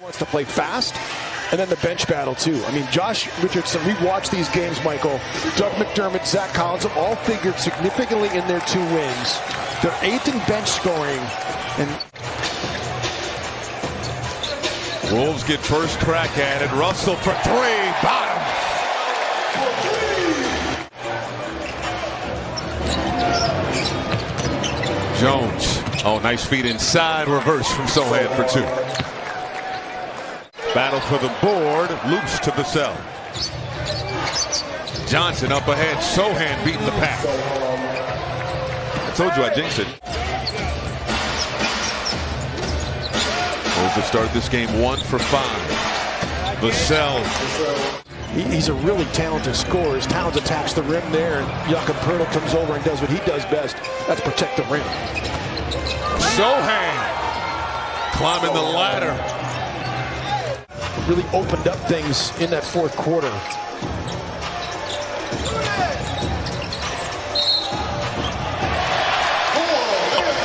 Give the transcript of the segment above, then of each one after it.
Wants to play fast, and then the bench battle too. I mean, Josh Richardson, we watched these games, Michael. Doug McDermott, Zach Collins have all figured significantly in their 2 wins. They're 8th in bench scoring. And Wolves get first crack at it. Russell for 3, bottom. Jones, oh, nice feed inside, reverse from Sohan for 2. Battle for the board, loose to the cell. Johnson up ahead, Sohan beating the pack. I told you I jinxed it. Wolves have started this game 1 for 5. The cell. He's a really talented scorer. As Towns attacks the rim there, and Jakob Poeltl comes over and does what he does best. That's protect the rim. Sohan climbing the ladder. Really opened up things in that 4th quarter.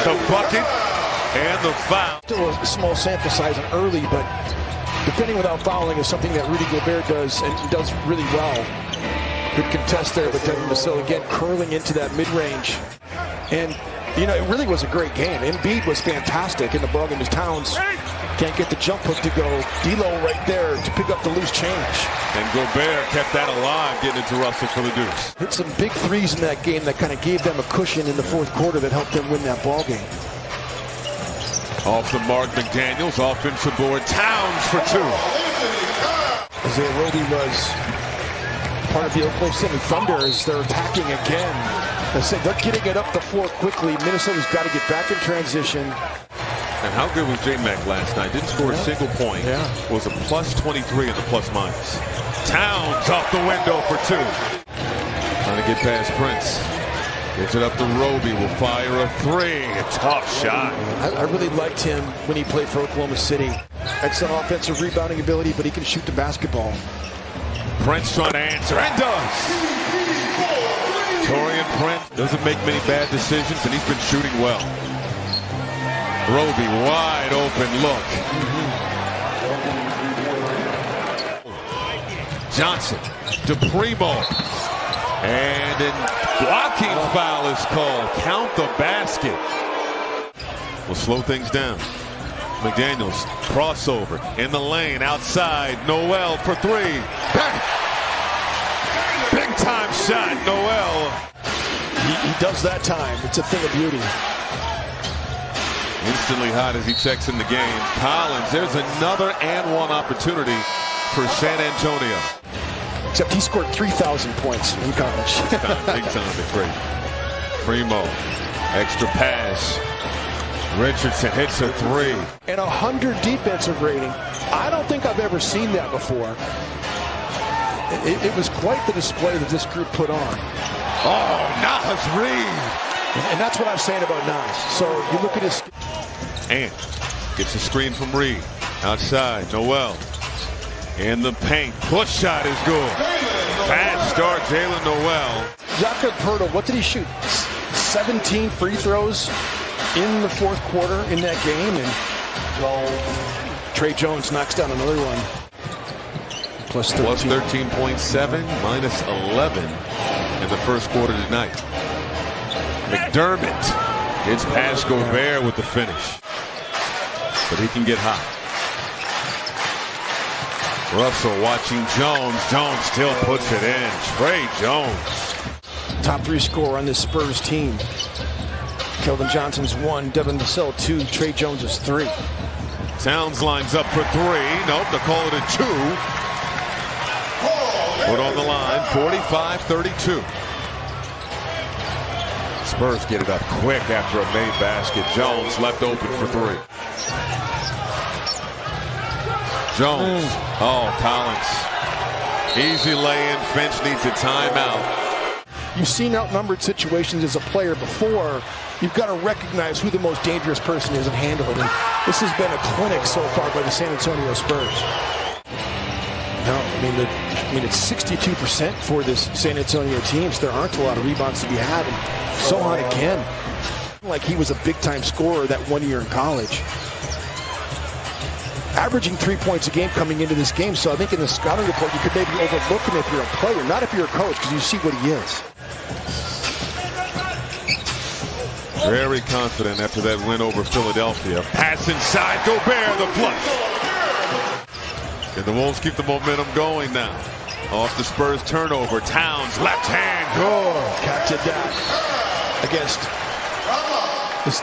The bucket and the foul. Still a small sample size and early, but defending without fouling is something that Rudy Gobert does and does really well. Good contest there, but Devin Vassell again curling into that mid-range. And, you know, it really was a great game. Embiid was fantastic in the ballgame as Towns can't get the jump hook to go. D'Lo right there to pick up the loose change. And Gobert kept that alive, getting it to Russell for the deuce. Hit some big threes in that game that kind of gave them a cushion in the 4th quarter that helped them win that ballgame. Off the mark, McDaniels, offensive board, Towns for 2. Isaiah Roby was part of the Oklahoma City Thunder as they're attacking again. They say they're getting it up the floor quickly. Minnesota's got to get back in transition. And how good was J-Mac last night? Didn't score a single point. Yeah. Was a plus 23 in the plus minus. Towns off the window for 2. Trying to get past Prince. Gives it up to Roby. Will fire a 3. A tough shot. I really liked him when he played for Oklahoma City. Excellent offensive rebounding ability, but he can shoot the basketball. Prince trying to answer, and does. Taurean Prince doesn't make many bad decisions, and he's been shooting well. Roby, wide open look. Johnson to Primo. And a blocking foul is called. Count the basket. Will slow things down. McDaniels, crossover in the lane, outside. Noel for 3. Big time shot, Noel. He does that time. It's a thing of beauty. Instantly hot as he checks in the game. Collins, there's another and 1 opportunity for San Antonio. Except he scored 3,000 points in college. Big time to 3. Primo, extra pass. Richardson hits a 3. And 100 defensive rating. I don't think I've ever seen that before. It was quite the display that this group put on. Oh, Nas Reed. And that's what I'm saying about Nas. So you look at his... And gets a screen from Reed. Outside, Noel. In the paint. Push shot is good. Fast start, Jalen Noel. Jakob Poeltl, what did he shoot? 17 free throws in the 4th quarter in that game. And Trey Jones knocks down another one. Plus 13. Plus 13.7, minus 11 in the 1st quarter tonight. McDermott gets past Gobert with the finish. But he can get hot. Russell watching Jones. Jones still puts it in. Trey Jones. Top 3 scorer on this Spurs team. Keldon Johnson's 1, Devin Vassell 2, Trey Jones is 3. Towns lines up for 3. Nope, they call it a 2. Put on the line, 45-32. Spurs get it up quick after a made basket. Jones left open for 3. Jones. Oh, Collins. Easy lay-in. Finch needs a timeout. You've seen outnumbered situations as a player before. You've got to recognize who the most dangerous person is and handle it. And this has been a clinic so far by the San Antonio Spurs. No, I mean it's 62% for this San Antonio team. So there aren't a lot of rebounds to be had. And Sohan again, like he was a big-time scorer that 1 year in college. averaging 3 points a game coming into this game. So I think in the scouting report, you could maybe overlook him if you're a player, not if you're a coach, because you see what he is. Very confident after that win over Philadelphia. Pass inside, Gobert, the flush. And the Wolves keep the momentum going now. Off the Spurs turnover, Towns, left hand, good. Catch it down against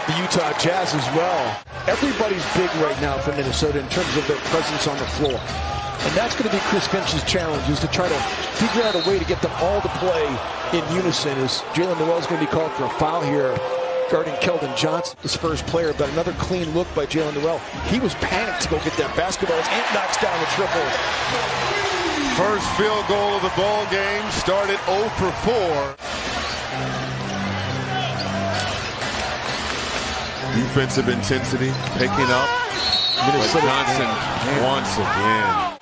the Utah Jazz as well. Everybody's big right now for Minnesota in terms of their presence on the floor. And that's going to be Chris Finch's challenge, is to try to figure out a way to get them all to play in unison. As Jalen Noel is going to be called for a foul here, guarding Keldon Johnson, the Spurs player. But another clean look by Jalen Noel. He was panicked to go get that basketball as Ant knocks down the triple. First field goal of the ball game, started 0 for 4. Defensive intensity picking up. Minnesota Johnson wants it again.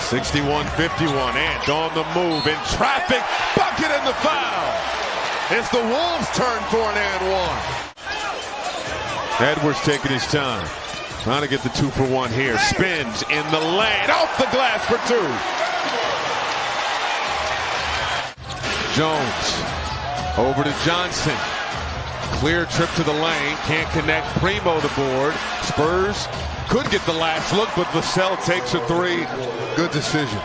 61-51. Ant on the move in traffic. Bucket and the foul. It's the Wolves' turn for an and one. Edwards taking his time. Trying to get the 2 for 1 here. Spins in the lane. Off the glass for 2. Jones. Over to Johnson. Clear trip to the lane. Can't connect. Primo the board. Spurs could get the last look, but Vassell takes a 3. Good decision.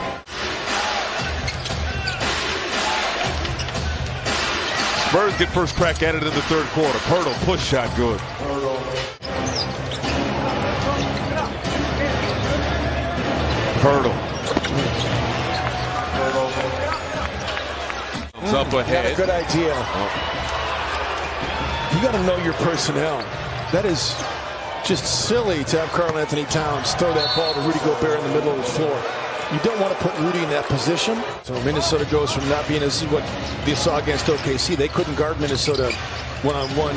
Spurs get first crack at it in the third quarter. Pirtle push shot good. Pirtle. It's up ahead. Got a good idea. You got to know your personnel. That is just silly to have Karl Anthony Towns throw that ball to Rudy Gobert in the middle of the floor. You don't want to put Rudy in that position. So Minnesota goes from not being, this is what they saw against OKC. They couldn't guard Minnesota one-on-one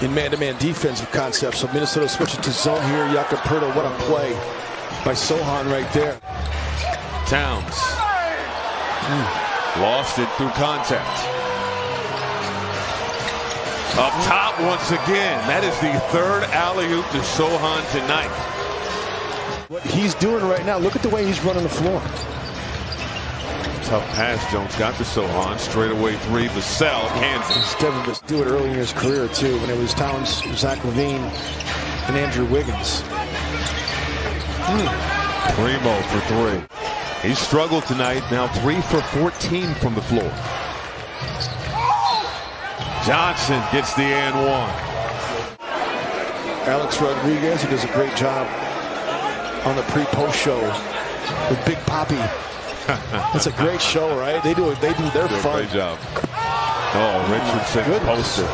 in man-to-man defensive concepts. So Minnesota switches to zone here. Jakob Poeltl, what a play by Sohan right there. Towns. Lost it through contact. Up top once again. That is the third alley-oop to Sohan tonight. What he's doing right now, look at the way he's running the floor. Tough pass, Jones got to Sohan. Straightaway 3, Vassell, Kansas. Devin was doing it early in his career, too, when it was Towns, Zach LaVine, and Andrew Wiggins. Primo for 3. He struggled tonight, now 3 for 14 from the floor. Johnson gets the and one. Alex Rodriguez, he does a great job on the pre-post show with Big Papi. It's a great show, right? They do their fun. Great job. Oh, Richardson poster.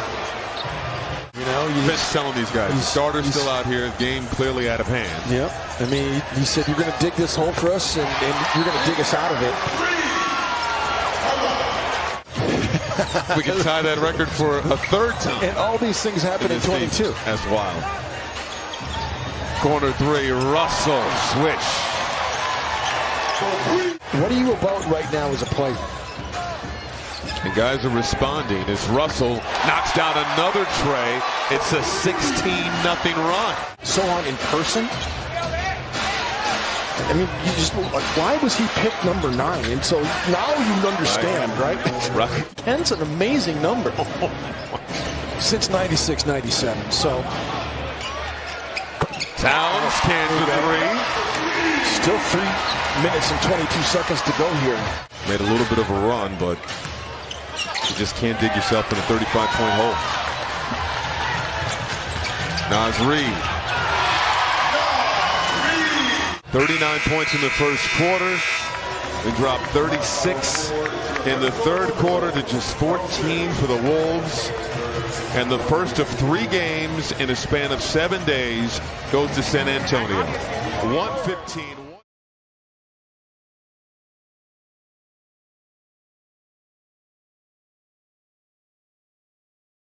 You know, you just telling these guys, the starter's still out here, game clearly out of hand. Yep. I mean, he said, you're going to dig this hole for us, and you're going to dig us out of it. We can tie that record for a third time. And all these things happen in 22. That's wild. Corner 3, Russell, switch. What are you about right now as a player? And guys are responding as Russell knocks down another tray. It's a 16-0 run. Sohan in person? I mean, you just, like, why was he picked number 9? And so now you understand, right? Right. 10's an amazing number. Since 96, 97. So Towns can for 3. Still 3 minutes and 22 seconds to go here. Made a little bit of a run, but you just can't dig yourself in a 35-point hole. Naz Reid. 39 points in the first quarter. They dropped 36 in the third quarter to just 14 for the Wolves. And the first of 3 games in a span of 7 days goes to San Antonio. 115.